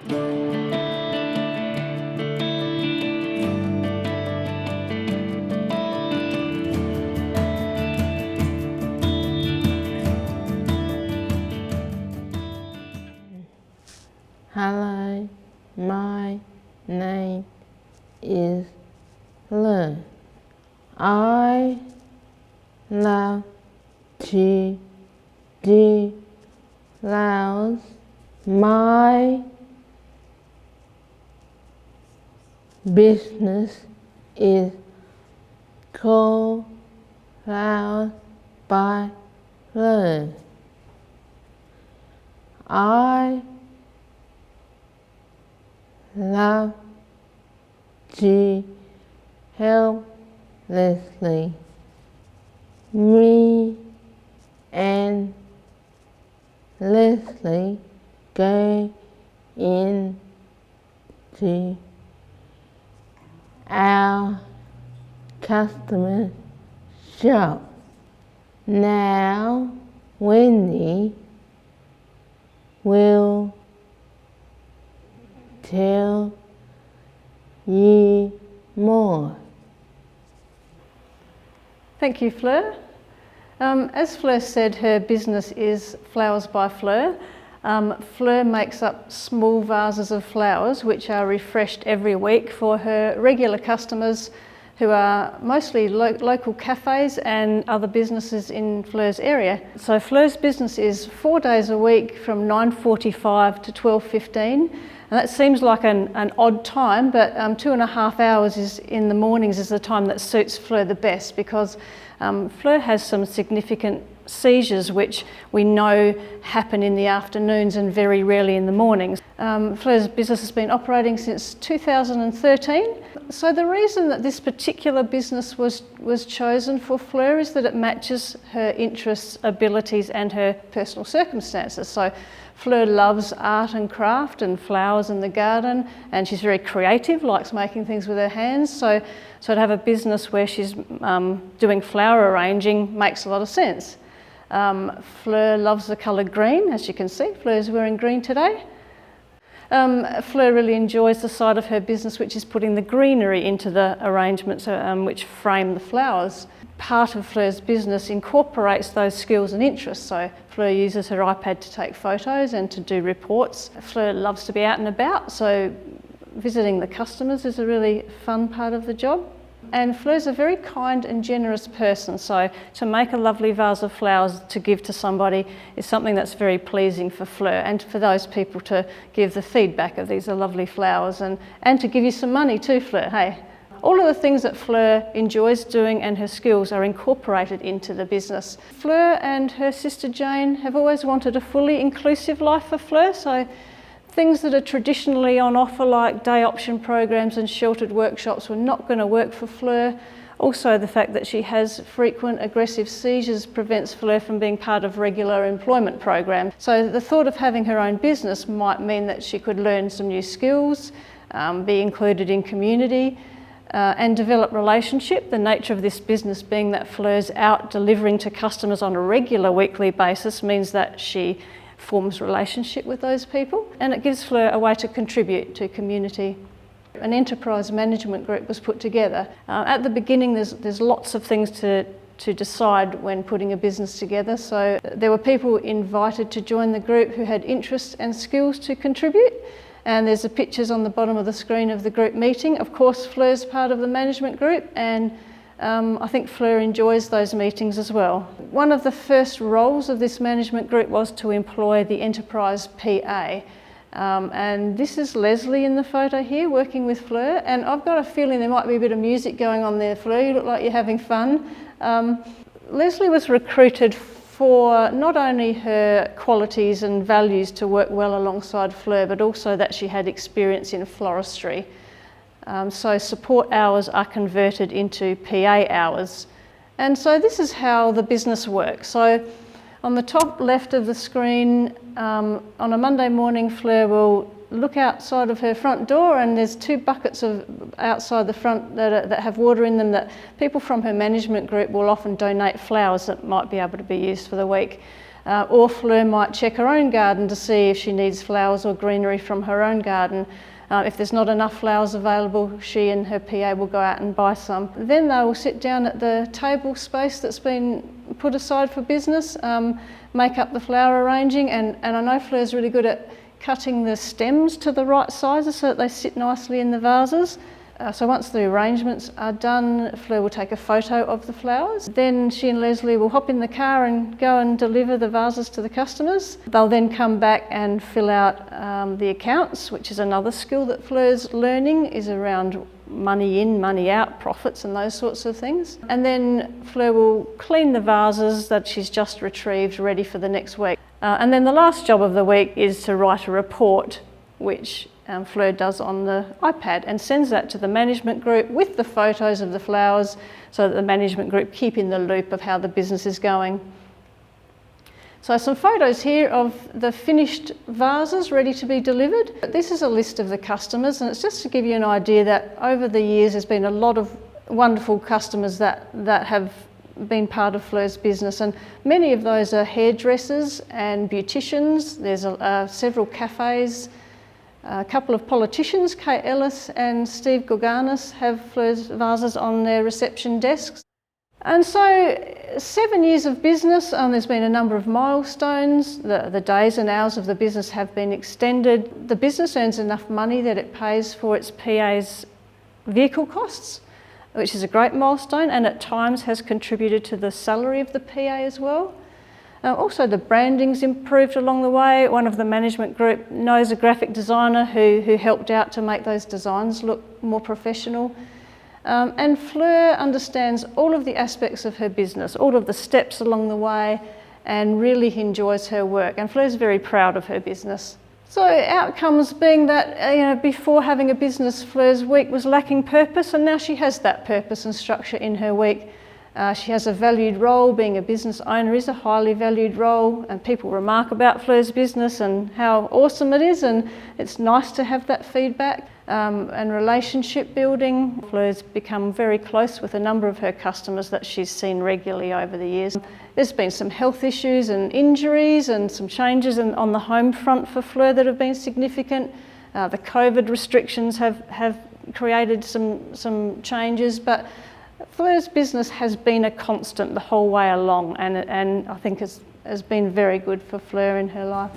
Hello, my name is Fleur. I love to do flowers. My business is called Flowers by Fleur. I love to help Leslie. Me and Leslie go into our customer shop. Now Wendy will tell you more. Thank you, Fleur. As Fleur said, her business is Flowers by Fleur. Fleur makes up small vases of flowers which are refreshed every week for her regular customers who are mostly local cafes and other businesses in Fleur's area. So Fleur's business is 4 days a week from 9:45 to 12:15. And that seems like an odd time, but 2.5 hours in the mornings is the time that suits Fleur the best, because Fleur has some significant seizures which we know happen in the afternoons and very rarely in the mornings. Fleur's business has been operating since 2013. So the reason that this particular business was chosen for Fleur is that it matches her interests, abilities and her personal circumstances. So Fleur loves art and craft and flowers in the garden, and she's very creative, likes making things with her hands. So to have a business where she's doing flower arranging makes a lot of sense. Fleur loves the colour green, as you can see. Fleur's wearing green today. Fleur really enjoys the side of her business which is putting the greenery into the arrangements which frame the flowers. Part of Fleur's business incorporates those skills and interests. So Fleur uses her iPad to take photos and to do reports. Fleur loves to be out and about, so visiting the customers is a really fun part of the job. And Fleur's a very kind and generous person, so to make a lovely vase of flowers to give to somebody is something that's very pleasing for Fleur, and for those people to give the feedback of these are lovely flowers, and to give you some money too, Fleur, hey. All of the things that Fleur enjoys doing and her skills are incorporated into the business. Fleur and her sister Jane have always wanted a fully inclusive life for Fleur, so things that are traditionally on offer like day option programs and sheltered workshops were not going to work for Fleur. Also, the fact that she has frequent aggressive seizures prevents Fleur from being part of regular employment programs. So the thought of having her own business might mean that she could learn some new skills, be included in community, and develop relationship. The nature of this business being that Fleur's out delivering to customers on a regular weekly basis means that she forms relationship with those people, and it gives Fleur a way to contribute to community. An enterprise management group was put together. At the beginning there's lots of things to decide when putting a business together, so there were people invited to join the group who had interests and skills to contribute. And there's the pictures on the bottom of the screen of the group meeting. Of course, Fleur's part of the management group, and I think Fleur enjoys those meetings as well. One of the first roles of this management group was to employ the enterprise PA. And this is Leslie in the photo here working with Fleur, and I've got a feeling there might be a bit of music going on there, Fleur. You look like you're having fun. Leslie was recruited for not only her qualities and values to work well alongside Fleur, but also that she had experience in floristry. So support hours are converted into PA hours. And so this is how the business works. So on the top left of the screen, on a Monday morning, Fleur will look outside of her front door, and there's 2 buckets outside the front that have water in them that people from her management group will often donate flowers that might be able to be used for the week. Or Fleur might check her own garden to see if she needs flowers or greenery from her own garden. If there's not enough flowers available, she and her PA will go out and buy some. Then they will sit down at the table space that's been put aside for business, make up the flower arranging, and I know Fleur's really good at cutting the stems to the right sizes so that they sit nicely in the vases. So once the arrangements are done, Fleur will take a photo of the flowers. Then she and Leslie will hop in the car and go and deliver the vases to the customers. They'll then come back and fill out the accounts, which is another skill that Fleur's learning, is around money in, money out, profits and those sorts of things. And then Fleur will clean the vases that she's just retrieved, ready for the next week. And then the last job of the week is to write a report, which Fleur does on the iPad and sends that to the management group with the photos of the flowers so that the management group keep in the loop of how the business is going. So some photos here of the finished vases ready to be delivered. This is a list of the customers, and it's just to give you an idea that over the years there's been a lot of wonderful customers that have been part of Fleur's business, and many of those are hairdressers and beauticians. There's several cafes. A couple of politicians, Kate Ellis and Steve Gorganis, have Fleur's vases on their reception desks. And so 7 years of business, there's been a number of milestones. The days and hours of the business have been extended. The business earns enough money that it pays for its PA's vehicle costs, which is a great milestone, and at times has contributed to the salary of the PA as well. Also, the branding's improved along the way. One of the management group knows a graphic designer who helped out to make those designs look more professional. And Fleur understands all of the aspects of her business, all of the steps along the way, and really enjoys her work. And Fleur's very proud of her business. So outcomes being that before having a business, Fleur's week was lacking purpose, and now she has that purpose and structure in her week. She has a valued role. Being a business owner is a highly valued role, and people remark about Fleur's business and how awesome it is, and it's nice to have that feedback. And relationship building. Fleur's become very close with a number of her customers that she's seen regularly over the years. There's been some health issues and injuries and some changes on the home front for Fleur that have been significant. The COVID restrictions have created some changes, but Fleur's business has been a constant the whole way along, and I think has been very good for Fleur in her life.